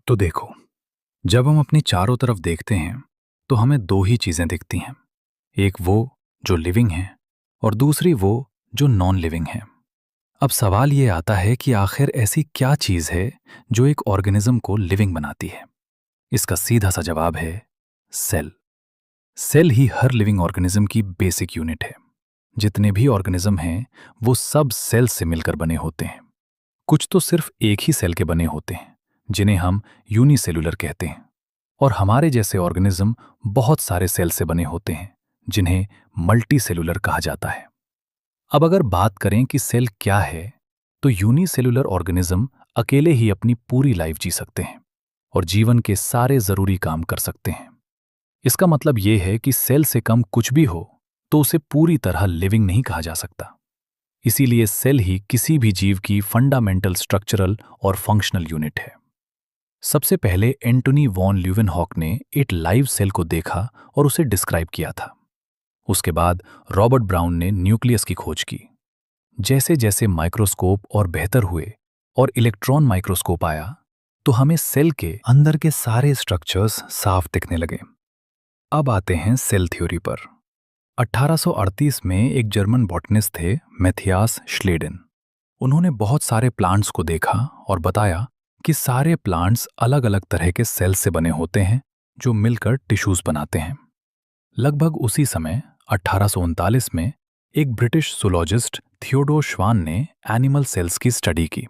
तो देखो, जब हम अपनी चारों तरफ देखते हैं तो हमें दो ही चीजें दिखती हैं। एक वो जो लिविंग है और दूसरी वो जो नॉन लिविंग है। अब सवाल ये आता है कि आखिर ऐसी क्या चीज है जो एक ऑर्गेनिज्म को लिविंग बनाती है। इसका सीधा सा जवाब है सेल। सेल ही हर लिविंग ऑर्गेनिज्म की बेसिक यूनिट है। जितने भी ऑर्गेनिज्म हैं वो सब सेल से मिलकर बने होते हैं। कुछ तो सिर्फ एक ही सेल के बने होते हैं जिन्हें हम यूनिसेलुलर कहते हैं, और हमारे जैसे ऑर्गेनिज्म बहुत सारे सेल से बने होते हैं जिन्हें मल्टी सेलुलर कहा जाता है। अब अगर बात करें कि सेल क्या है, तो यूनिसेलुलर ऑर्गेनिज्म अकेले ही अपनी पूरी लाइफ जी सकते हैं और जीवन के सारे जरूरी काम कर सकते हैं। इसका मतलब यह है कि सेल से कम कुछ भी हो तो उसे पूरी तरह लिविंग नहीं कहा जा सकता। इसीलिए सेल ही किसी भी जीव की फंडामेंटल स्ट्रक्चरल और फंक्शनल यूनिट है। सबसे पहले एंटोनी वॉन ल्यूवेनहॉक ने एक लाइव सेल को देखा और उसे डिस्क्राइब किया था। उसके बाद रॉबर्ट ब्राउन ने न्यूक्लियस की खोज की। जैसे जैसे माइक्रोस्कोप और बेहतर हुए और इलेक्ट्रॉन माइक्रोस्कोप आया, तो हमें सेल के अंदर के सारे स्ट्रक्चर्स साफ दिखने लगे। अब आते हैं सेल थ्योरी पर। 1838 में एक जर्मन बॉटनिस्ट थे, मैथियास श्लेडेन। उन्होंने बहुत सारे प्लांट्स को देखा और बताया कि सारे प्लांट्स अलग अलग तरह के सेल से बने होते हैं जो मिलकर टिश्यूज बनाते हैं। लगभग उसी समय 1839 में एक ब्रिटिश जूलॉजिस्ट थियोडोर श्वान ने एनिमल सेल्स की स्टडी की।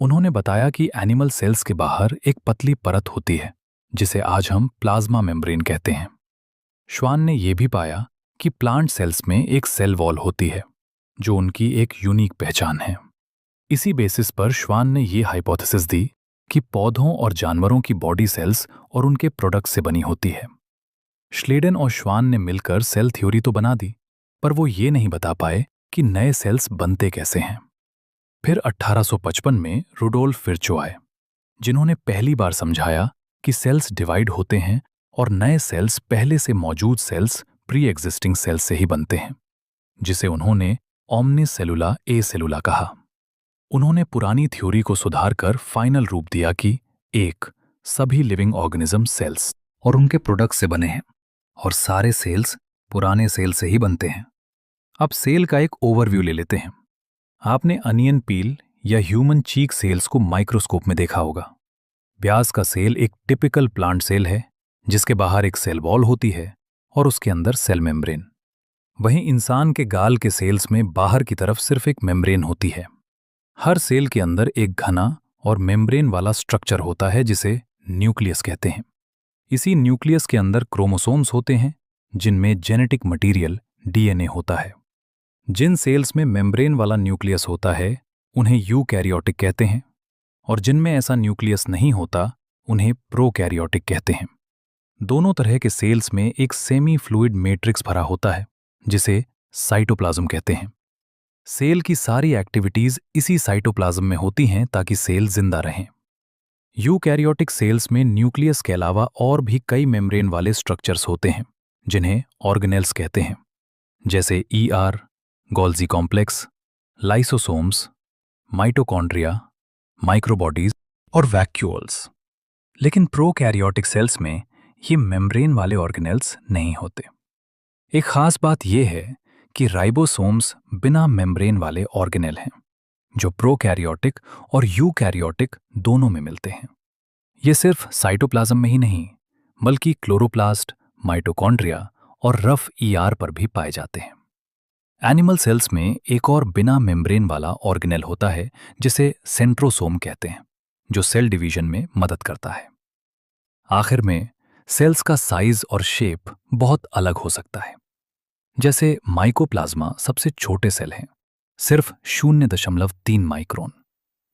उन्होंने बताया कि एनिमल सेल्स के बाहर एक पतली परत होती है जिसे आज हम प्लाज्मा मेम्ब्रेन कहते हैं। श्वान ने यह भी पाया कि प्लांट सेल्स में एक सेल वॉल होती है जो उनकी एक यूनिक पहचान है। इसी बेसिस पर श्वान ने यह हाइपोथेसिस दी कि पौधों और जानवरों की बॉडी सेल्स और उनके प्रोडक्ट से बनी होती है। श्लेडन और श्वान ने मिलकर सेल थ्योरी तो बना दी, पर वो ये नहीं बता पाए कि नए सेल्स बनते कैसे हैं। फिर 1855 में रुडोल्फ विर्चो आए, जिन्होंने पहली बार समझाया कि सेल्स डिवाइड होते हैं और नए सेल्स पहले से मौजूद सेल्स प्री एग्जिस्टिंग सेल्स से ही बनते हैं, जिसे उन्होंने ओमनिस सेलुला ए सेलुला कहा। उन्होंने पुरानी थ्योरी को सुधारकर फाइनल रूप दिया कि एक, सभी लिविंग ऑर्गेनिज्म सेल्स और उनके प्रोडक्ट से बने हैं और सारे सेल्स पुराने सेल से ही बनते हैं। अब सेल का एक ओवरव्यू ले लेते हैं। आपने अनियन पील या ह्यूमन चीक सेल्स को माइक्रोस्कोप में देखा होगा। ब्याज का सेल एक टिपिकल प्लांट सेल है जिसके बाहर एक सेल वॉल होती है और उसके अंदर सेल मेम्ब्रेन। वहीं इंसान के गाल के सेल्स में बाहर की तरफ सिर्फ एक मेम्ब्रेन होती है। हर सेल के अंदर एक घना और मेम्ब्रेन वाला स्ट्रक्चर होता है जिसे न्यूक्लियस कहते हैं। इसी न्यूक्लियस के अंदर क्रोमोसोम्स होते हैं जिनमें जेनेटिक मटेरियल डीएनए होता है। जिन सेल्स में मेम्ब्रेन वाला न्यूक्लियस होता है उन्हें यूकैरियोटिक कहते हैं, और जिनमें ऐसा न्यूक्लियस नहीं होता उन्हें प्रोकैरियोटिक कहते हैं। दोनों तरह के सेल्स में एक सेमी फ्लूइड मैट्रिक्स भरा होता है जिसे साइटोप्लाज्म कहते हैं। सेल की सारी एक्टिविटीज इसी साइटोप्लाज्म में होती हैं ताकि सेल जिंदा रहें। यूकैरियोटिक सेल्स में न्यूक्लियस के अलावा और भी कई मेम्ब्रेन वाले स्ट्रक्चर्स होते हैं जिन्हें ऑर्गेनेल्स कहते हैं, जैसे ER, Golgi complex, lysosomes, mitochondria, microbodies और वैक्यूल्स। लेकिन प्रोकैरियोटिक सेल्स में ये मेम्ब्रेन वाले ऑर्गेनेल्स नहीं होते। एक खास बात यह है कि राइबोसोम्स बिना मेम्ब्रेन वाले ऑर्गेनेल हैं जो प्रोकैरियोटिक और यूकैरियोटिक दोनों में मिलते हैं। ये सिर्फ साइटोप्लाज्म में ही नहीं बल्कि क्लोरोप्लास्ट, माइटोकॉन्ड्रिया और रफ ईआर पर भी पाए जाते हैं। एनिमल सेल्स में एक और बिना मेम्ब्रेन वाला ऑर्गेनेल होता है जिसे सेंट्रोसोम कहते हैं, जो सेल डिवीजन में मदद करता है। आखिर में सेल्स का साइज और शेप बहुत अलग हो सकता है। जैसे माइकोप्लाज्मा सबसे छोटे सेल हैं, सिर्फ 0.3 माइक्रोन,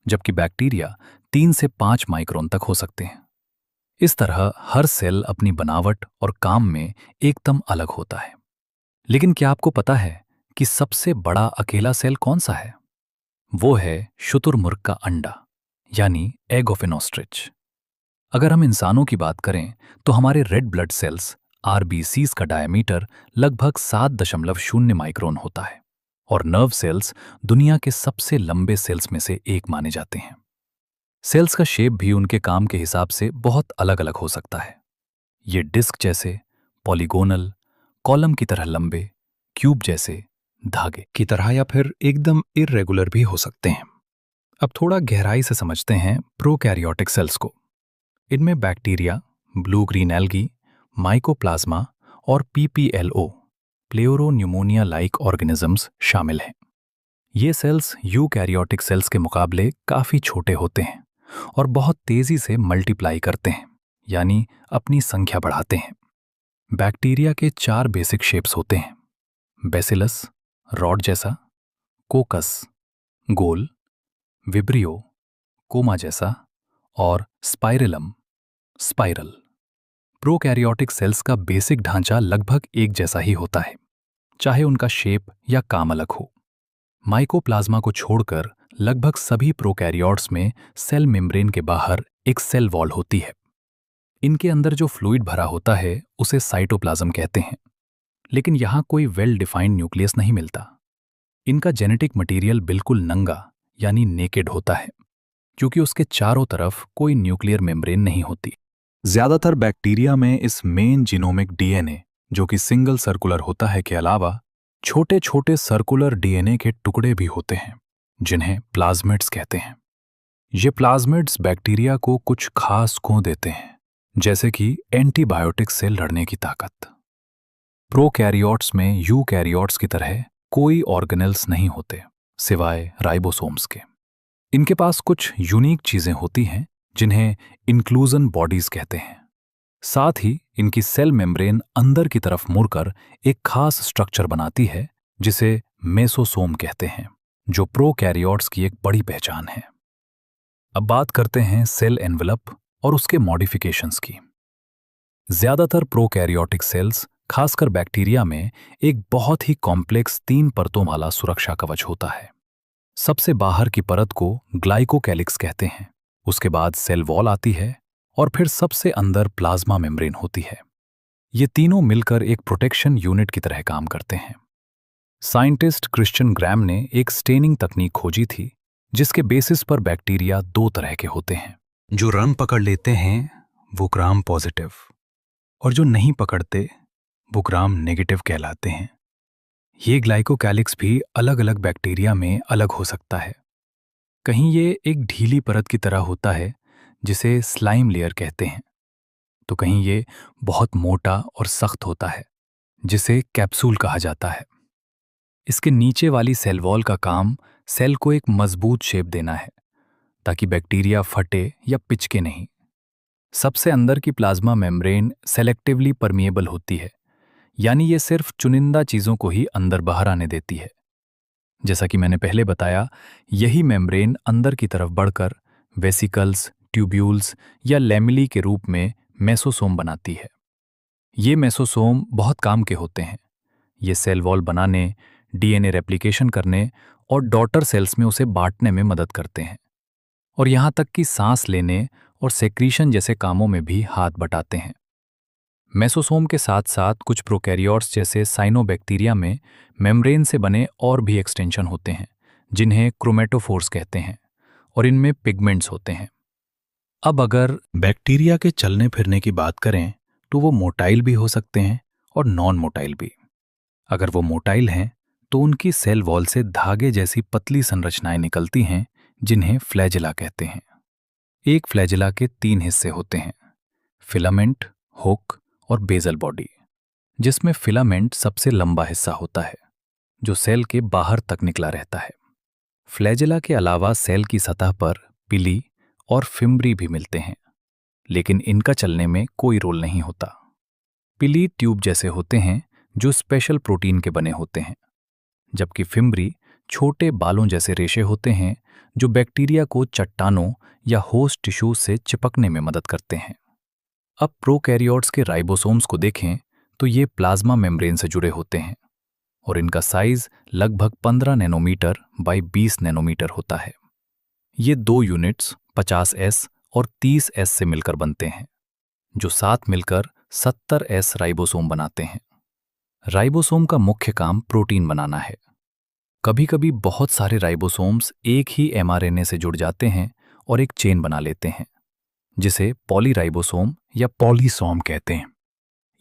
जबकि बैक्टीरिया 3 से 5 माइक्रोन तक हो सकते हैं। इस तरह हर सेल अपनी बनावट और काम में एकदम अलग होता है। लेकिन क्या आपको पता है कि सबसे बड़ा अकेला सेल कौन सा है? वो है शुतुरमुर्ग का अंडा, यानी एग ऑफ एन ऑस्ट्रिच। अगर हम इंसानों की बात करें तो हमारे रेड ब्लड सेल्स आरबीसीज का डायमीटर लगभग 7.0 माइक्रोन होता है और नर्व सेल्स दुनिया के सबसे लंबे सेल्स में से एक माने जाते हैं। सेल्स का शेप भी उनके काम के हिसाब से बहुत अलग अलग हो सकता है। ये डिस्क जैसे, पॉलीगोनल, कॉलम की तरह लंबे, क्यूब जैसे, धागे की तरह या फिर एकदम इर्रेगुलर भी हो सकते हैं। अब थोड़ा गहराई से समझते हैं प्रोकैरियोटिक सेल्स को। इनमें bacteria, blue green algae, mycoplasma और पीपीएलओ, प्लेउरोन्यूमोनिया लाइक ऑर्गेनिजम्स शामिल हैं। ये सेल्स यूकैरियोटिक सेल्स के मुकाबले काफ़ी छोटे होते हैं और बहुत तेज़ी से मल्टीप्लाई करते हैं, यानी अपनी संख्या बढ़ाते हैं। बैक्टीरिया के 4 बेसिक शेप्स होते हैं: बेसिलस, रॉड जैसा; कोकस, गोल; विब्रियो, कोमा जैसा; और स्पाइरेलम, स्पाइरल। प्रोकैरियोटिक सेल्स का बेसिक ढांचा लगभग एक जैसा ही होता है, चाहे उनका शेप या काम अलग हो। माइकोप्लाज्मा को छोड़कर लगभग सभी प्रोकैरियोट्स में सेल मेम्ब्रेन के बाहर एक सेल वॉल होती है। इनके अंदर जो फ्लूइड भरा होता है उसे साइटोप्लाज्म कहते हैं, लेकिन यहाँ कोई वेल डिफाइंड न्यूक्लियस नहीं मिलता। इनका जेनेटिक मटेरियल बिल्कुल नंगा यानी नेकेड होता है, क्योंकि उसके चारों तरफ कोई न्यूक्लियर मेम्ब्रेन नहीं होती। ज्यादातर बैक्टीरिया में इस मेन जीनोमिक डीएनए, जो कि सिंगल सर्कुलर होता है, के अलावा छोटे छोटे सर्कुलर डीएनए के टुकड़े भी होते हैं, जिन्हें प्लाज्मिड्स कहते हैं। ये प्लाज्मिड्स बैक्टीरिया को कुछ खास गुण देते हैं, जैसे कि एंटीबायोटिक से लड़ने की ताकत। प्रोकैरियोट्स में यूकैरियोट्स की तरह कोई ऑर्गेनेल्स नहीं होते, सिवाय राइबोसोम्स के। इनके पास कुछ यूनिक चीजें होती हैं, जिन्हें इंक्लूजन बॉडीज कहते हैं। साथ ही इनकी सेल मेम्ब्रेन अंदर की तरफ मुड़कर एक खास स्ट्रक्चर बनाती है, जिसे मेसोसोम कहते हैं, जो प्रोकैरियोट्स की एक बड़ी पहचान है। अब बात करते हैं सेल एनवेलप और उसके मॉडिफिकेशंस की। ज्यादातर प्रोकैरियोटिक सेल्स, खासकर बैक्टीरिया में, एक बहुत ही कॉम्प्लेक्स 3 परतों वाला सुरक्षा कवच होता है। सबसे बाहर की परत को ग्लाइकोकैलिक्स कहते हैं, उसके बाद सेल वॉल आती है और फिर सबसे अंदर प्लाज्मा मेम्ब्रेन होती है। ये तीनों मिलकर एक प्रोटेक्शन यूनिट की तरह काम करते हैं। साइंटिस्ट क्रिश्चियन ग्राम ने एक स्टेनिंग तकनीक खोजी थी, जिसके बेसिस पर बैक्टीरिया 2 तरह के होते हैं। जो रंग पकड़ लेते हैं वो ग्राम पॉजिटिव, और जो नहीं पकड़ते वो ग्राम नेगेटिव कहलाते हैं। ये ग्लाइकोकैलिक्स भी अलग अलग बैक्टीरिया में अलग हो सकता है। कहीं ये एक ढीली परत की तरह होता है, जिसे स्लाइम लेयर कहते हैं, तो कहीं ये बहुत मोटा और सख्त होता है, जिसे कैप्सूल कहा जाता है। इसके नीचे वाली सेल वॉल का काम सेल को एक मजबूत शेप देना है, ताकि बैक्टीरिया फटे या पिचके नहीं। सबसे अंदर की प्लाज्मा मेम्ब्रेन सेलेक्टिवली परमिएबल होती है, यानी ये सिर्फ चुनिंदा चीजों को ही अंदर बाहर आने देती है। जैसा कि मैंने पहले बताया, यही मेम्ब्रेन अंदर की तरफ बढ़कर वेसिकल्स, ट्यूब्यूल्स या लैमेली के रूप में मेसोसोम बनाती है। ये मेसोसोम बहुत काम के होते हैं। ये सेल वॉल बनाने, डीएनए रेप्लिकेशन करने और डॉटर सेल्स में उसे बांटने में मदद करते हैं, और यहाँ तक कि सांस लेने और सेक्रीशन जैसे कामों में भी हाथ बटाते हैं। मेसोसोम के साथ साथ कुछ प्रोकैरियोट्स जैसे साइनोबैक्टीरिया में मेम्ब्रेन से बने और भी एक्सटेंशन होते हैं, जिन्हें क्रोमेटोफोर्स कहते हैं, और इनमें पिगमेंट्स होते हैं। अब अगर बैक्टीरिया के चलने फिरने की बात करें, तो वो मोटाइल भी हो सकते हैं और नॉन मोटाइल भी। अगर वो मोटाइल हैं, तो उनकी सेल वॉल से धागे जैसी पतली संरचनाएं निकलती हैं, जिन्हें फ्लैजेला कहते हैं। एक फ्लैजेला के 3 हिस्से होते हैं: फिलामेंट, हुक और बेजल बॉडी, जिसमें फिलामेंट सबसे लंबा हिस्सा होता है, जो सेल के बाहर तक निकला रहता है। फ्लैजेला के अलावा सेल की सतह पर पिली और फिम्ब्री भी मिलते हैं, लेकिन इनका चलने में कोई रोल नहीं होता। पिली ट्यूब जैसे होते हैं, जो स्पेशल प्रोटीन के बने होते हैं, जबकि फिम्ब्री छोटे बालों जैसे रेशे होते हैं, जो बैक्टीरिया को चट्टानों या होस्ट टिश्यू से चिपकने में मदद करते हैं। अब प्रोकैरियोट्स के राइबोसोम्स को देखें, तो ये प्लाज्मा मेम्ब्रेन से जुड़े होते हैं, और इनका साइज लगभग 15 नैनोमीटर बाई 20 नैनोमीटर होता है। ये 2 यूनिट्स 50S और 30S से मिलकर बनते हैं, जो साथ मिलकर 70S राइबोसोम बनाते हैं। राइबोसोम का मुख्य काम प्रोटीन बनाना है। कभी कभी बहुत सारे राइबोसोम्स एक ही mRNA से जुड़ जाते हैं और एक चेन बना लेते हैं, जिसे पॉलीराइबोसोम या पॉलीसोम कहते हैं।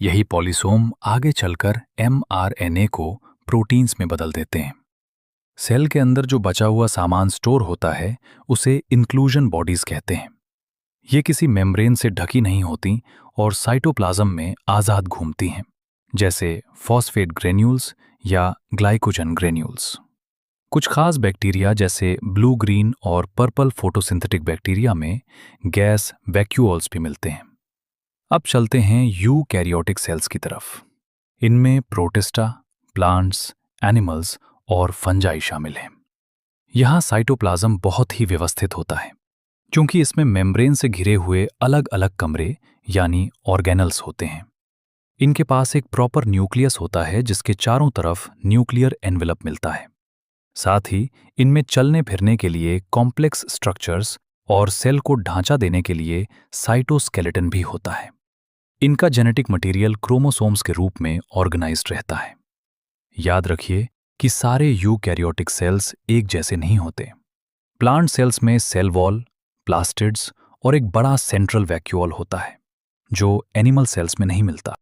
यही पॉलीसोम आगे चलकर mRNA को प्रोटीन्स में बदल देते हैं। सेल के अंदर जो बचा हुआ सामान स्टोर होता है उसे इंक्लूजन बॉडीज कहते हैं। ये किसी मेम्ब्रेन से ढकी नहीं होती और साइटोप्लाज्म में आज़ाद घूमती हैं, जैसे फॉस्फेट ग्रेन्यूल्स या ग्लाइकोजन ग्रेन्यूल्स। कुछ खास बैक्टीरिया जैसे ब्लू ग्रीन और पर्पल फोटोसिंथेटिक बैक्टीरिया में गैस वैक्यूओल्स भी मिलते हैं। अब चलते हैं यूकैरियोटिक सेल्स की तरफ। इनमें प्रोटिस्टा, प्लांट्स, एनिमल्स और फंजाई शामिल हैं। यहाँ साइटोप्लाज्म बहुत ही व्यवस्थित होता है, क्योंकि इसमें मेम्ब्रेन से घिरे हुए अलग अलग कमरे यानी ऑर्गेनल्स होते हैं। इनके पास एक प्रॉपर न्यूक्लियस होता है जिसके चारों तरफ न्यूक्लियर एनवेलप मिलता है। साथ ही इनमें चलने फिरने के लिए कॉम्प्लेक्स स्ट्रक्चर्स और सेल को ढांचा देने के लिए साइटोस्केलेटन भी होता है। इनका जेनेटिक मटेरियल क्रोमोसोम्स के रूप में ऑर्गेनाइज्ड रहता है। याद रखिए कि सारे यूकैरियोटिक सेल्स एक जैसे नहीं होते। प्लांट सेल्स में सेल वॉल, प्लास्टिड्स और एक बड़ा सेंट्रल वैक्यूल होता है, जो एनिमल सेल्स में नहीं मिलता।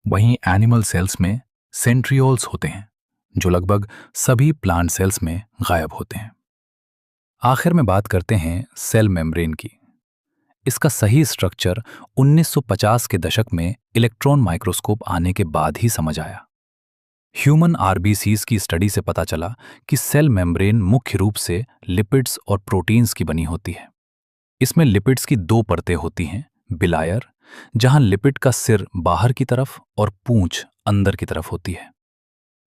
वहीं एनिमल सेल्स में सेंट्रियोल्स होते हैं, जो लगभग सभी प्लांट सेल्स में गायब होते हैं। आखिर में बात करते हैं सेल मेम्ब्रेन की। इसका सही स्ट्रक्चर 1950 के दशक में इलेक्ट्रॉन माइक्रोस्कोप आने के बाद ही समझ आया। ह्यूमन आरबीसीज की स्टडी से पता चला कि सेल मेम्ब्रेन मुख्य रूप से लिपिड्स और प्रोटीन्स की बनी होती है। इसमें लिपिड्स की दो परतें होती हैं, बिलायर, जहां लिपिड का सिर बाहर की तरफ और पूंछ अंदर की तरफ होती है।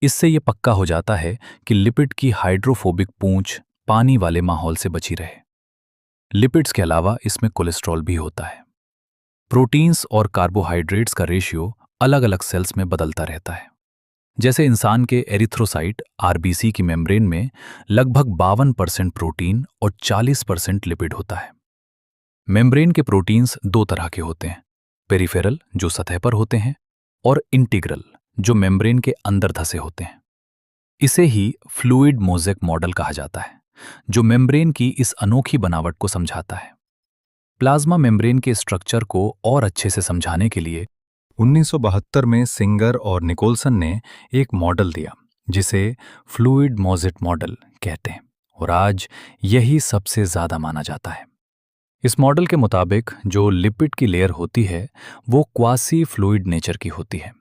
इससे यह पक्का हो जाता है कि लिपिड की हाइड्रोफोबिक पूंछ पानी वाले माहौल से बची रहे। लिपिड्स के अलावा इसमें कोलेस्ट्रॉल भी होता है। प्रोटीन्स और कार्बोहाइड्रेट्स का रेशियो अलग अलग सेल्स में बदलता रहता है। जैसे इंसान के एरिथ्रोसाइट आरबीसी की मेम्ब्रेन में लगभग 52% प्रोटीन और 40% लिपिड होता है। मेम्ब्रेन के प्रोटीन्स दो तरह के होते हैं, पेरिफेरल जो सतह पर होते हैं और इंटीग्रल जो मेम्ब्रेन के अंदर धसे होते हैं। इसे ही फ्लूइड मोज़ेक मॉडल कहा जाता है, जो मेम्ब्रेन की इस अनोखी बनावट को समझाता है। प्लाज्मा मेम्ब्रेन के स्ट्रक्चर को और अच्छे से समझाने के लिए 1972 में सिंगर और निकोलसन ने एक मॉडल दिया, जिसे फ्लूइड मोज़ेक मॉडल कहते हैं, और आज यही सबसे ज्यादा माना जाता है। इस मॉडल के मुताबिक जो लिपिड की लेयर होती है वो क्वासी फ्लूइड नेचर की होती है,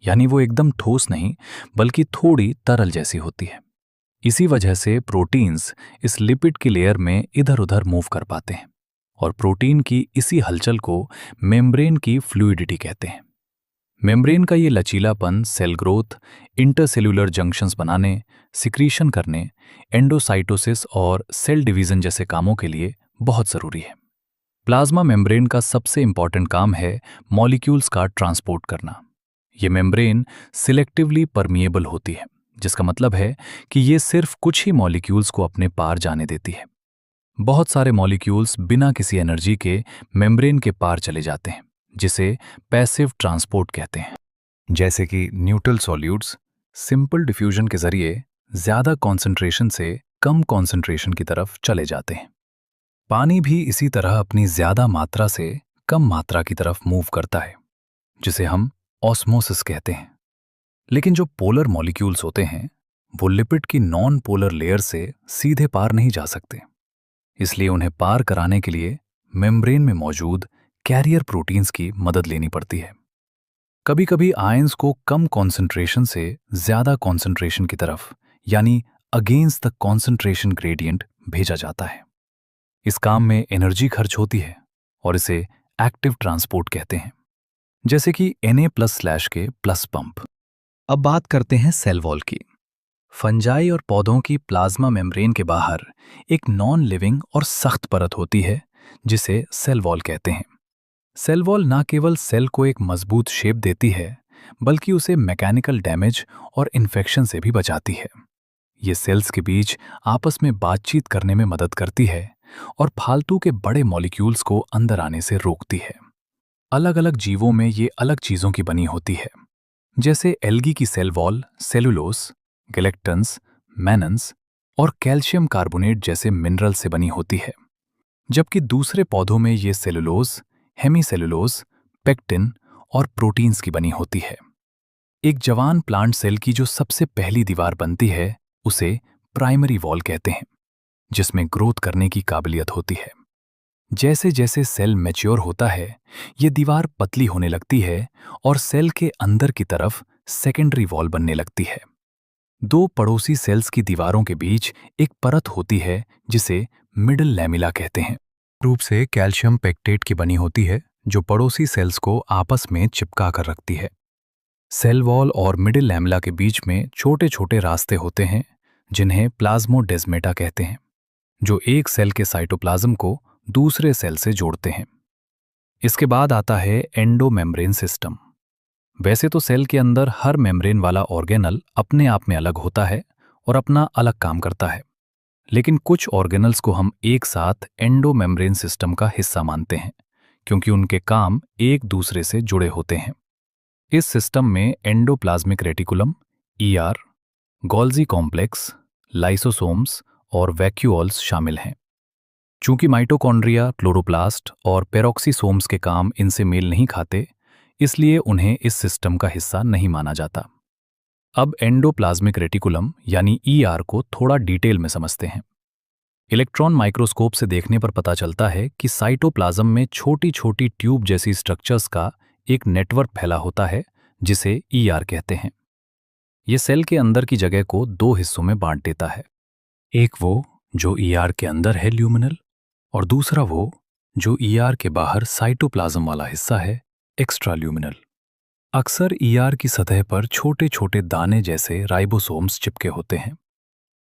यानी वो एकदम ठोस नहीं बल्कि थोड़ी तरल जैसी होती है। इसी वजह से प्रोटीन्स इस लिपिड की लेयर में इधर उधर मूव कर पाते हैं, और प्रोटीन की इसी हलचल को मेम्ब्रेन की फ्लूइडिटी कहते हैं। मेम्ब्रेन का ये लचीलापन सेल ग्रोथ, इंटरसेल्यूलर जंक्शंस बनाने, सिक्रीशन करने, एंडोसाइटोसिस और सेल डिवीजन जैसे कामों के लिए बहुत ज़रूरी है। प्लाज्मा मेम्ब्रेन का सबसे इंपॉर्टेंट काम है मॉलिक्यूल्स का ट्रांसपोर्ट करना। ये मेम्ब्रेन सिलेक्टिवली परमिएबल होती है, जिसका मतलब है कि ये सिर्फ कुछ ही मॉलिक्यूल्स को अपने पार जाने देती है। बहुत सारे मॉलिक्यूल्स बिना किसी एनर्जी के मेम्ब्रेन के पार चले जाते हैं, जिसे पैसिव ट्रांसपोर्ट कहते हैं। जैसे कि न्यूट्रल सॉल्यूट्स सिंपल डिफ्यूजन के जरिए ज्यादा कॉन्सेंट्रेशन से कम कॉन्सेंट्रेशन की तरफ चले जाते हैं। पानी भी इसी तरह अपनी ज्यादा मात्रा से कम मात्रा की तरफ मूव करता है, जिसे हम ऑस्मोसिस कहते हैं। लेकिन जो पोलर मॉलिक्यूल्स होते हैं वो लिपिड की नॉन पोलर लेयर से सीधे पार नहीं जा सकते, इसलिए उन्हें पार कराने के लिए मेम्ब्रेन में मौजूद कैरियर प्रोटीन्स की मदद लेनी पड़ती है। कभी कभी आयंस को कम कॉन्सेंट्रेशन से ज्यादा कॉन्सेंट्रेशन की तरफ, यानी अगेंस्ट द कॉन्सेंट्रेशन ग्रेडियंट भेजा जाता है। इस काम में एनर्जी खर्च होती है और इसे एक्टिव ट्रांसपोर्ट कहते हैं, जैसे कि Na+ के प्लस पंप। अब बात करते हैं सेल वॉल की। फंजाई और पौधों की प्लाज्मा मेम्ब्रेन के बाहर एक नॉन लिविंग और सख्त परत होती है, जिसे सेल वॉल कहते हैं। सेल वॉल न केवल सेल को एक मजबूत शेप देती है, बल्कि उसे मैकेनिकल डैमेज और इन्फेक्शन से भी बचाती है। ये सेल्स के बीच आपस में बातचीत करने में मदद करती है और फालतू के बड़े मॉलिक्यूल्स को अंदर आने से रोकती है। अलग अलग जीवों में ये अलग चीजों की बनी होती है, जैसे एल्गी की cell wall cellulose, galactans, mannans और कैल्शियम कार्बोनेट जैसे मिनरल से बनी होती है। जबकि दूसरे पौधों में ये सेलुलोज, हेमीसेलुलोज, पेक्टिन और प्रोटीन्स की बनी होती है। एक जवान प्लांट सेल की जो सबसे पहली दीवार बनती है उसे प्राइमरी वॉल कहते हैं, जिसमें ग्रोथ करने की काबिलियत होती है। जैसे जैसे सेल मैच्योर होता है, ये दीवार पतली होने लगती है और सेल के अंदर की तरफ सेकेंडरी वॉल बनने लगती है। दो पड़ोसी सेल्स की दीवारों के बीच एक परत होती है जिसे मिडल लैमिला कहते हैं। रूप से कैल्शियम पेक्टेट की बनी होती है जो पड़ोसी सेल्स को आपस में चिपका कर रखती है। सेल वॉल और मिडिल लैमिला के बीच में छोटे छोटे रास्ते होते हैं जिन्हें प्लाज्मोडेस्मेटा कहते हैं, जो एक सेल के साइटोप्लाज्म को दूसरे सेल से जोड़ते हैं। इसके बाद आता है एंडोमेम्ब्रेन सिस्टम। वैसे तो सेल के अंदर हर मेम्ब्रेन वाला ऑर्गेनल अपने आप में अलग होता है और अपना अलग काम करता है, लेकिन कुछ ऑर्गेनल्स को हम एक साथ एंडोमेम्ब्रेन सिस्टम का हिस्सा मानते हैं क्योंकि उनके काम एक दूसरे से जुड़े होते हैं। इस सिस्टम में endoplasmic reticulum, ER, Golgi complex, lysosomes और वैक्यूओल्स शामिल हैं। चूंकि माइटोकॉन्ड्रिया, क्लोरोप्लास्ट और पेरोक्सीसोम्स के काम इनसे मेल नहीं खाते, इसलिए उन्हें इस सिस्टम का हिस्सा नहीं माना जाता। अब एंडोप्लाज्मिक रेटिकुलम यानी ईआर को थोड़ा डिटेल में समझते हैं। इलेक्ट्रॉन माइक्रोस्कोप से देखने पर पता चलता है कि साइटोप्लाज्म में छोटी छोटी ट्यूब जैसी स्ट्रक्चर्स का एक नेटवर्क फैला होता है जिसे ईआर कहते हैं। ये सेल के अंदर की जगह को दो हिस्सों में बांट देता है। एक वो जो ईआर के अंदर है, ल्यूमिनल, और दूसरा वो जो ईआर के बाहर साइटोप्लाज्म वाला हिस्सा है, एक्स्ट्राल्यूमिनल। अक्सर ईआर की सतह पर छोटे छोटे दाने जैसे राइबोसोम्स चिपके होते हैं।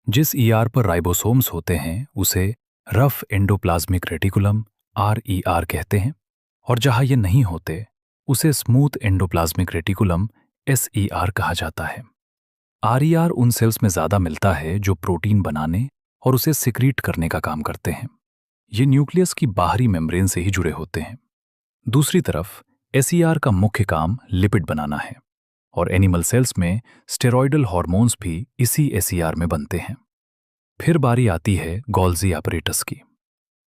जिस ईआर पर राइबोसोम्स होते हैं उसे रफ एंडोप्लाज्मिक रेटिकुलम, आरईआर कहते हैं, और जहां ये नहीं होते उसे स्मूथ एंडोप्लाज्मिक रेटिकुलम, एसईआर कहा जाता है। आरईआर उन सेल्स में ज्यादा मिलता है जो प्रोटीन बनाने और उसे सिक्रीट करने का काम करते हैं। ये न्यूक्लियस की बाहरी मेम्ब्रेन से ही जुड़े होते हैं। दूसरी तरफ एसईआर का मुख्य काम लिपिड बनाना है और एनिमल सेल्स में स्टेरॉयडल हार्मोन्स भी इसी एसईआर में बनते हैं। फिर बारी आती है गोल्जी apparatus की।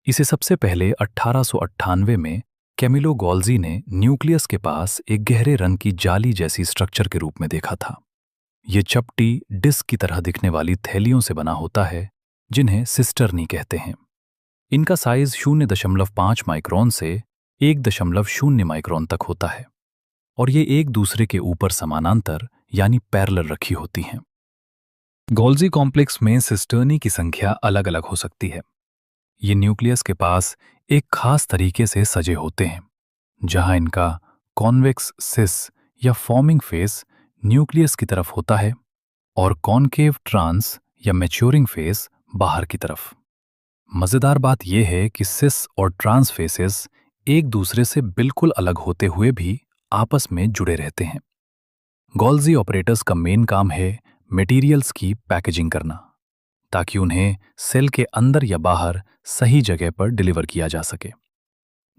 इसे सबसे पहले 1898 में कैमिलो गोल्जी ने न्यूक्लियस के पास एक गहरे रंग की जाली जैसी स्ट्रक्चर के रूप में देखा था। ये चपटी डिस्क की तरह दिखने वाली थैलियों से बना होता है जिन्हें सिस्टर्नी कहते हैं। इनका साइज 0.5 माइक्रोन से 1.0 माइक्रोन तक होता है और ये एक दूसरे के ऊपर समानांतर यानी पैरेलल रखी होती हैं। गोल्जी कॉम्प्लेक्स में सिस्टर्नी की संख्या अलग अलग हो सकती है। ये न्यूक्लियस के पास एक खास तरीके से सजे होते हैं जहां इनका कॉन्वेक्स सिस या फॉर्मिंग फेस न्यूक्लियस की तरफ होता है और कॉनकेव ट्रांस या मैच्योरिंग फेस बाहर की तरफ। मजेदार बात यह है कि सिस और ट्रांस फेसेस एक दूसरे से बिल्कुल अलग होते हुए भी आपस में जुड़े रहते हैं। गोल्जी ऑपरेटर्स का मेन काम है मटेरियल्स की पैकेजिंग करना ताकि उन्हें सेल के अंदर या बाहर सही जगह पर डिलीवर किया जा सके।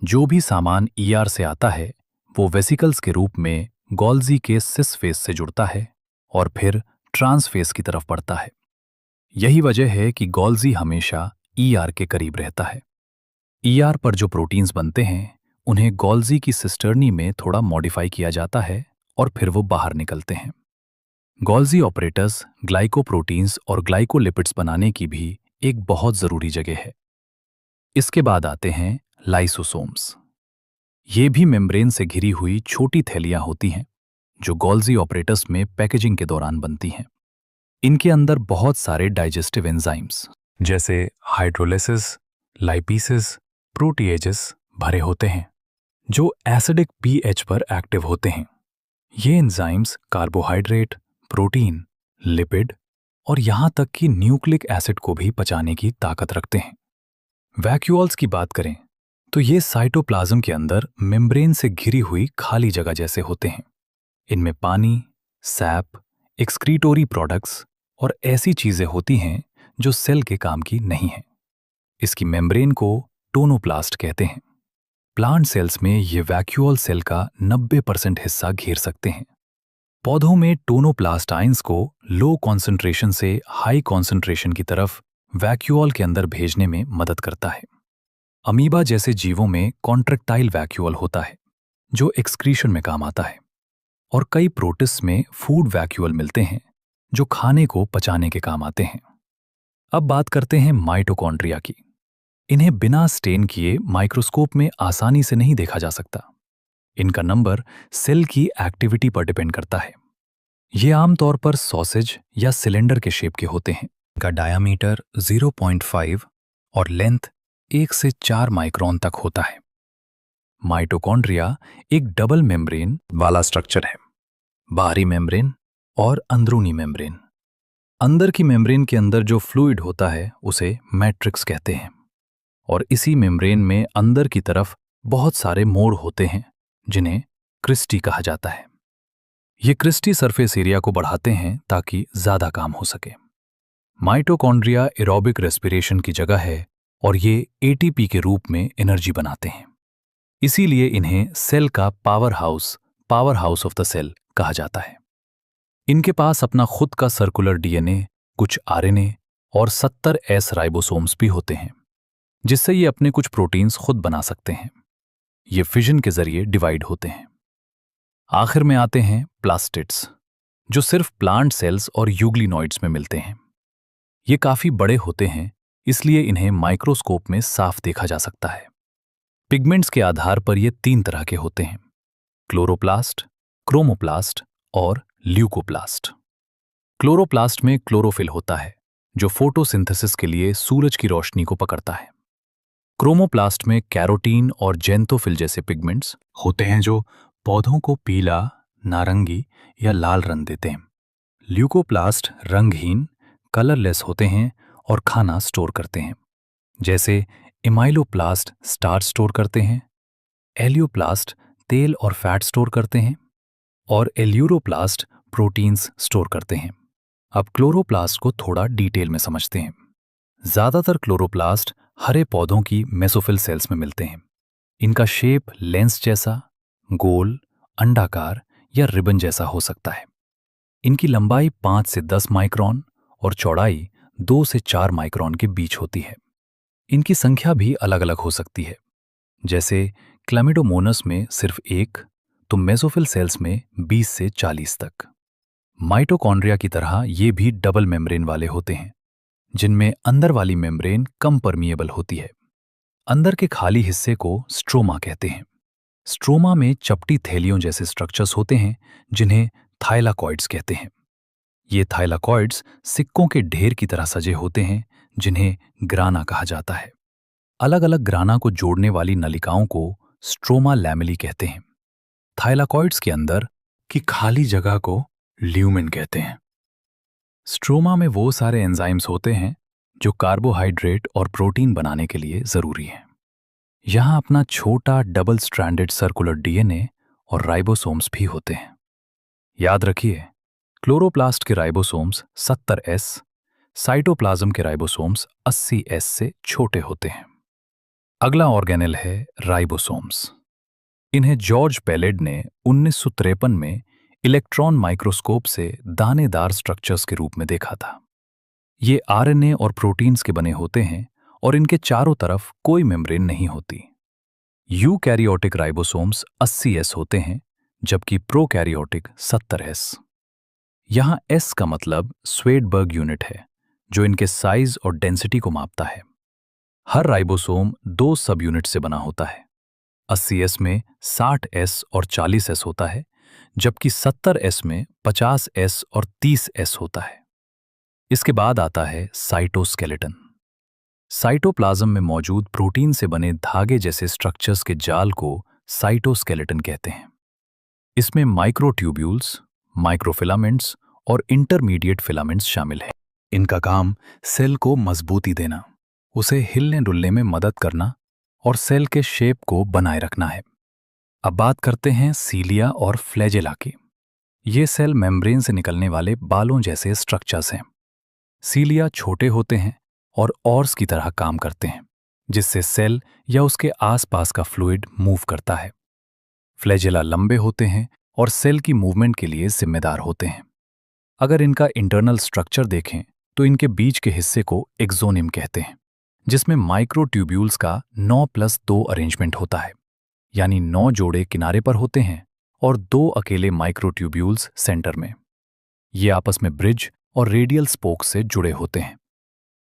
जो भी सामान ईआर से आता है वो वेसिकल्स के रूप में गोल्जी के सिस फेस से जुड़ता है और फिर ट्रांस फेस की तरफ बढ़ता है। यही वजह है कि गोल्जी हमेशा ईआर के करीब रहता है। ईआर पर जो प्रोटीन्स बनते हैं उन्हें गोल्जी की सिस्टर्नी में थोड़ा मॉडिफाई किया जाता है और फिर वो बाहर निकलते हैं। गोल्जी ऑपरेटर्स ग्लाइकोप्रोटीन्स और ग्लाइकोलिपिड्स बनाने की भी एक बहुत जरूरी जगह है। इसके बाद आते हैं लाइसोसोम्स। ये भी मेम्ब्रेन से घिरी हुई छोटी थैलियां होती हैं जो गोल्जी ऑपरेटर्स में पैकेजिंग के दौरान बनती हैं। इनके अंदर बहुत सारे डाइजेस्टिव एंजाइम्स जैसे हाइड्रोलिसिस, लाइपीसिस, प्रोटीएजेस भरे होते हैं जो एसिडिक पीएच पर एक्टिव होते हैं। ये एंजाइम्स कार्बोहाइड्रेट, प्रोटीन, लिपिड और यहां तक कि न्यूक्लिक एसिड को भी पचाने की ताकत रखते हैं। वैक्यूल्स की बात करें तो ये साइटोप्लाज्म के अंदर मेम्ब्रेन से घिरी हुई खाली जगह जैसे होते हैं। इनमें पानी, सैप, एक्सक्रीटोरी प्रोडक्ट्स और ऐसी चीजें होती हैं जो सेल के काम की नहीं हैं। इसकी मेम्ब्रेन को टोनोप्लास्ट कहते हैं। प्लांट सेल्स में ये वैक्यूल सेल का 90% हिस्सा घेर सकते हैं। पौधों में टोनोप्लास्ट आइंस को लो कॉन्सेंट्रेशन से हाई कॉन्सेंट्रेशन की तरफ वैक्यूल के अंदर भेजने में मदद करता है। अमीबा जैसे जीवों में कॉन्ट्रैक्टाइल वैक्यूअल होता है जो एक्सक्रीशन में काम आता है, और कई प्रोटिस्ट में फूड वैक्यूअल मिलते हैं जो खाने को पचाने के काम आते हैं। अब बात करते हैं माइटोकॉन्ड्रिया की। इन्हें बिना स्टेन किए माइक्रोस्कोप में आसानी से नहीं देखा जा सकता। इनका नंबर सेल की एक्टिविटी पर डिपेंड करता है। ये आमतौर पर सॉसेज या सिलेंडर के शेप के होते हैं। इनका डायामीटर 0.5 और लेंथ 1 से 4 माइक्रोन तक होता है। माइटोकॉन्ड्रिया एक डबल मेम्ब्रेन वाला स्ट्रक्चर है, बाहरी मेम्ब्रेन और अंदरूनी मेम्ब्रेन। अंदर की मेम्ब्रेन के अंदर जो फ्लूइड होता है उसे मैट्रिक्स कहते हैं, और इसी मेम्ब्रेन में अंदर की तरफ बहुत सारे मोड़ होते हैं जिन्हें क्रिस्टी कहा जाता है। ये क्रिस्टी सरफेस एरिया को बढ़ाते हैं ताकि ज्यादा काम हो सके। माइटोकॉन्ड्रिया एरोबिक रेस्पिरेशन की जगह है और ये एटीपी के रूप में एनर्जी बनाते हैं। इसीलिए इन्हें सेल का power house of the cell कहा जाता है। इनके पास अपना खुद का सर्कुलर डीएनए, कुछ आरएनए और 70 एस राइबोसोम्स भी होते हैं, जिससे ये अपने कुछ प्रोटीन्स खुद बना सकते हैं। ये फिजन के जरिए डिवाइड होते हैं। आखिर में आते हैं प्लास्टिड्स, जो सिर्फ प्लांट सेल्स और यूग्लिनॉइड्स में मिलते हैं। ये काफी बड़े होते हैं, इसलिए इन्हें माइक्रोस्कोप में साफ देखा जा सकता है। पिगमेंट्स के आधार पर ये 3 तरह के होते हैं: क्लोरोप्लास्ट, क्रोमोप्लास्ट और ल्यूकोप्लास्ट। क्लोरोप्लास्ट में क्लोरोफिल होता है जो फोटोसिंथेसिस के लिए सूरज की रोशनी को पकड़ता है। क्रोमोप्लास्ट में कैरोटीन और जेंथोफिल जैसे पिगमेंट्स होते हैं जो पौधों को पीला, नारंगी या लाल रंग देते हैं। ल्यूकोप्लास्ट रंगहीन, कलरलेस होते हैं और खाना स्टोर करते हैं, जैसे इमाइलोप्लास्ट स्टार्च स्टोर करते हैं, एलियोप्लास्ट तेल और फैट स्टोर करते हैं, और एल्यूरोप्लास्ट प्रोटीन्स स्टोर करते हैं। अब क्लोरोप्लास्ट को थोड़ा डिटेल में समझते हैं। ज्यादातर क्लोरोप्लास्ट हरे पौधों की मेसोफिल सेल्स में मिलते हैं। इनका शेप लेंस जैसा, गोल, अंडाकार या रिबन जैसा हो सकता है। इनकी लंबाई 5 से 10 माइक्रोन और चौड़ाई 2 से 4 माइक्रोन के बीच होती है। इनकी संख्या भी अलग अलग हो सकती है, जैसे क्लैमिडोमोनास में सिर्फ 1, तो मेसोफिल सेल्स में 20 से 40 तक। माइटोकॉन्ड्रिया की तरह ये भी डबल मेम्ब्रेन वाले होते हैं, जिनमें अंदर वाली मेम्ब्रेन कम परमिएबल होती है। अंदर के खाली हिस्से को स्ट्रोमा कहते हैं। स्ट्रोमा में चपटी थैलियों जैसे स्ट्रक्चर्स होते हैं जिन्हें थाइलाकॉइड्स कहते हैं। ये थाइलाकॉइड्स सिक्कों के ढेर की तरह सजे होते हैं जिन्हें ग्राना कहा जाता है। अलग अलग ग्राना को जोड़ने वाली नलिकाओं को स्ट्रोमा लैमेली कहते हैं। थाइलाकॉइड्स के अंदर की खाली जगह को ल्यूमेन कहते हैं। स्ट्रोमा में वो सारे एंजाइम्स होते हैं जो कार्बोहाइड्रेट और प्रोटीन बनाने के लिए जरूरी हैं। यहां अपना छोटा डबल स्ट्रैंडेड सर्कुलर डीएनए और राइबोसोम्स भी होते हैं। याद रखिए, क्लोरोप्लास्ट के राइबोसोम्स 70 एस, साइटोप्लाज्म के राइबोसोम्स 80 एस से छोटे होते हैं। अगला ऑर्गेनेल है राइबोसोम्स। इन्हें जॉर्ज पेलेड ने 1953 में इलेक्ट्रॉन माइक्रोस्कोप से दानेदार स्ट्रक्चर्स के रूप में देखा था। ये आरएनए और प्रोटीन्स के बने होते हैं और इनके चारों तरफ कोई मेम्ब्रेन नहीं होती। यूकैरियोटिक राइबोसोम्स 80 एस होते हैं, जबकि प्रोकैरियोटिक 70 एस। यहां एस का मतलब स्वेडबर्ग यूनिट है, जो इनके साइज और डेंसिटी को मापता है। हर राइबोसोम 2 सब यूनिट से बना होता है। 80 एस में 60 एस और 40 एस होता है, जबकि 70 एस में 50 एस और 30 एस होता है। इसके बाद आता है साइटोस्केलेटन। साइटोप्लाज्म में मौजूद प्रोटीन से बने धागे जैसे स्ट्रक्चर्स के जाल को साइटोस्केलेटन कहते हैं। इसमें माइक्रोट्यूब्यूल्स, माइक्रोफिलामेंट्स और इंटरमीडिएट फिलामेंट्स शामिल हैं। इनका काम सेल को मजबूती देना, उसे हिलने डुलने में मदद करना और सेल के शेप को बनाए रखना है। अब बात करते हैं सीलिया और फ्लैजेला की। ये सेल मेम्ब्रेन से निकलने वाले बालों जैसे स्ट्रक्चर्स हैं। सीलिया छोटे होते हैं और ऑर्स की तरह काम करते हैं, जिससे सेल या उसके आसपास का फ्लूइड मूव करता है। फ्लैजेला लंबे होते हैं और सेल की मूवमेंट के लिए जिम्मेदार होते हैं। अगर इनका इंटरनल स्ट्रक्चर देखें तो इनके बीच के हिस्से को एक्सोनिम कहते हैं, जिसमें माइक्रोट्यूब्यूल्स का 9+2 अरेंजमेंट होता है, यानी 9 जोड़े किनारे पर होते हैं और 2 अकेले माइक्रोट्यूब्यूल्स सेंटर में। ये आपस में ब्रिज और रेडियल स्पोक से जुड़े होते हैं।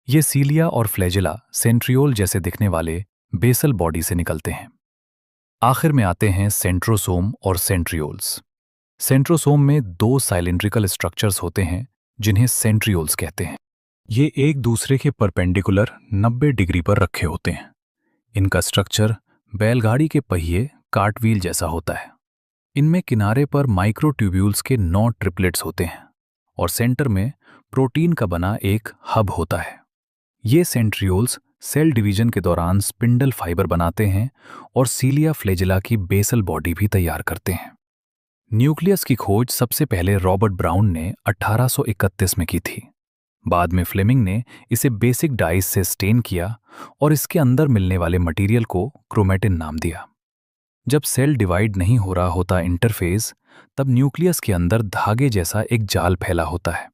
ये सीलिया और फ्लैजेला सेंट्रियोल जैसे दिखने वाले बेसल बॉडी से निकलते हैं। आखिर में आते हैं सेंट्रोसोम और सेंट्रियोल्स। सेंट्रोसोम में 2 साइलिंड्रिकल स्ट्रक्चर्स होते हैं जिन्हें सेंट्रियोल्स कहते हैं। ये एक दूसरे के परपेंडिकुलर 90 डिग्री पर रखे होते हैं। इनका स्ट्रक्चर बैलगाड़ी के पहिए कार्टव्हील जैसा होता है। इनमें किनारे पर माइक्रोट्यूब्यूल्स के 9 ट्रिपलेट्स होते हैं और सेंटर में प्रोटीन का बना एक हब होता है। ये सेंट्रियोल्स सेल डिवीजन के दौरान स्पिंडल फाइबर बनाते हैं और सीलिया फ्लैजेला की बेसल बॉडी भी तैयार करते हैं। न्यूक्लियस की खोज सबसे पहले रॉबर्ट ब्राउन ने 1831 में की थी। बाद में फ्लेमिंग ने इसे बेसिक डाइस से स्टेन किया और इसके अंदर मिलने वाले मटेरियल को क्रोमेटिन नाम दिया। जब सेल डिवाइड नहीं हो रहा होता इंटरफेज, तब न्यूक्लियस के अंदर धागे जैसा एक जाल फैला होता है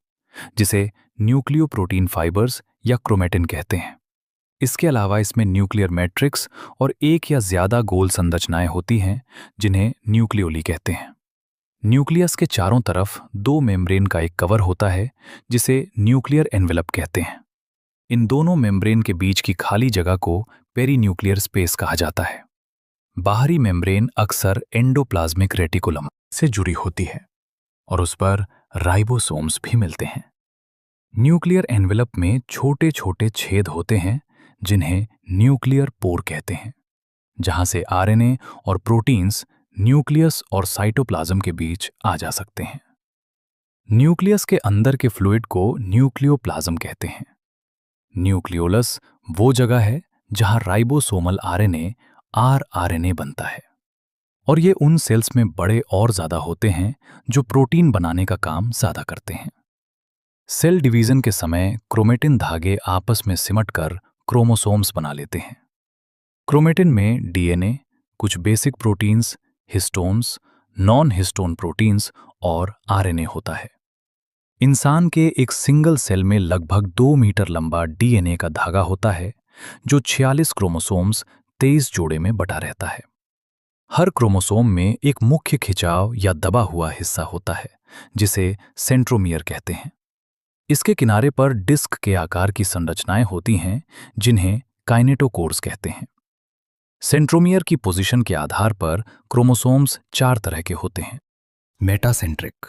जिसे न्यूक्लियोप्रोटीन फाइबर्स या क्रोमेटिन कहते हैं। इसके अलावा इसमें न्यूक्लियर मैट्रिक्स और एक या ज्यादा गोल संरचनाएं होती हैं जिन्हें न्यूक्लियोली कहते हैं। न्यूक्लियस के चारों तरफ 2 मेम्ब्रेन का एक कवर होता है जिसे न्यूक्लियर एनवेलप कहते हैं। इन दोनों मेम्ब्रेन के बीच की खाली जगह को पेरीन्यूक्लियर स्पेस कहा जाता है। बाहरी मेम्ब्रेन अक्सर एंडोप्लाज्मिक रेटिकुलम से जुड़ी होती है और उस पर राइबोसोम्स भी मिलते हैं। न्यूक्लियर एनवेलप में छोटे छोटे छेद होते हैं जिन्हें न्यूक्लियर पोर कहते हैं, जहां से आरएनए और प्रोटीन्स न्यूक्लियस और साइटोप्लाज्म के बीच आ जा सकते हैं। न्यूक्लियस के अंदर के फ्लूइड को न्यूक्लियोप्लाज्म कहते हैं। न्यूक्लियोलस वो जगह है जहां राइबोसोमल आरएनए आरआरएनए बनता है और ये उन सेल्स में बड़े और ज्यादा होते हैं जो प्रोटीन बनाने का काम ज्यादा करते हैं। सेल डिवीजन के समय क्रोमेटिन धागे आपस में सिमटकर क्रोमोसोम्स बना लेते हैं। क्रोमेटिन में डीएनए, कुछ basic proteins, histones, non histone proteins और आरएनए होता है। इंसान के एक सिंगल सेल में लगभग 2 मीटर लंबा डीएनए का धागा होता है जो 46 क्रोमोसोम्स 23 जोड़े में बटा रहता है। हर क्रोमोसोम में एक मुख्य खिंचाव या दबा हुआ हिस्सा होता है जिसे सेंट्रोमियर कहते हैं। इसके किनारे पर डिस्क के आकार की संरचनाएं होती हैं जिन्हें काइनेटोकोर्स कहते हैं। सेंट्रोमियर की पोजीशन के आधार पर क्रोमोसोम्स 4 तरह के होते हैं। मेटासेंट्रिक,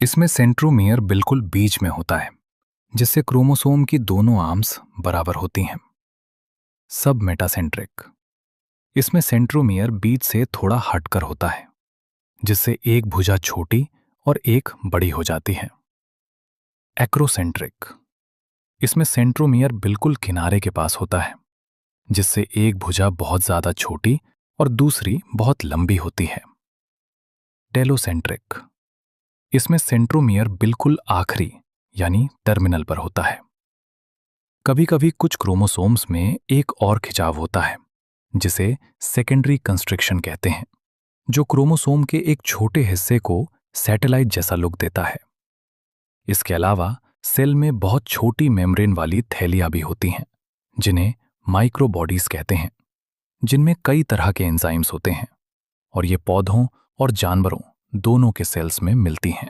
इसमें सेंट्रोमियर बिल्कुल बीच में होता है जिससे क्रोमोसोम की दोनों आर्म्स बराबर होती हैं। सब मेटासेंट्रिक, इसमें सेंट्रोमियर बीच से थोड़ा हटकर होता है जिससे एक भुजा छोटी और एक बड़ी हो जाती है। एक्रोसेंट्रिक, इसमें सेंट्रोमियर बिल्कुल किनारे के पास होता है जिससे एक भुजा बहुत ज्यादा छोटी और दूसरी बहुत लंबी होती है। टेलोसेंट्रिक, इसमें सेंट्रोमियर बिल्कुल आखिरी यानी टर्मिनल पर होता है। कभी कभी कुछ क्रोमोसोम्स में एक और खिंचाव होता है जिसे सेकेंडरी कंस्ट्रिक्शन कहते हैं, जो क्रोमोसोम के एक छोटे हिस्से को सैटेलाइट जैसा लुक देता है। इसके अलावा सेल में बहुत छोटी मेम्ब्रेन वाली थैलियां भी होती हैं जिन्हें माइक्रोबॉडीज कहते हैं, जिनमें कई तरह के एंजाइम्स होते हैं और ये पौधों और जानवरों दोनों के सेल्स में मिलती हैं।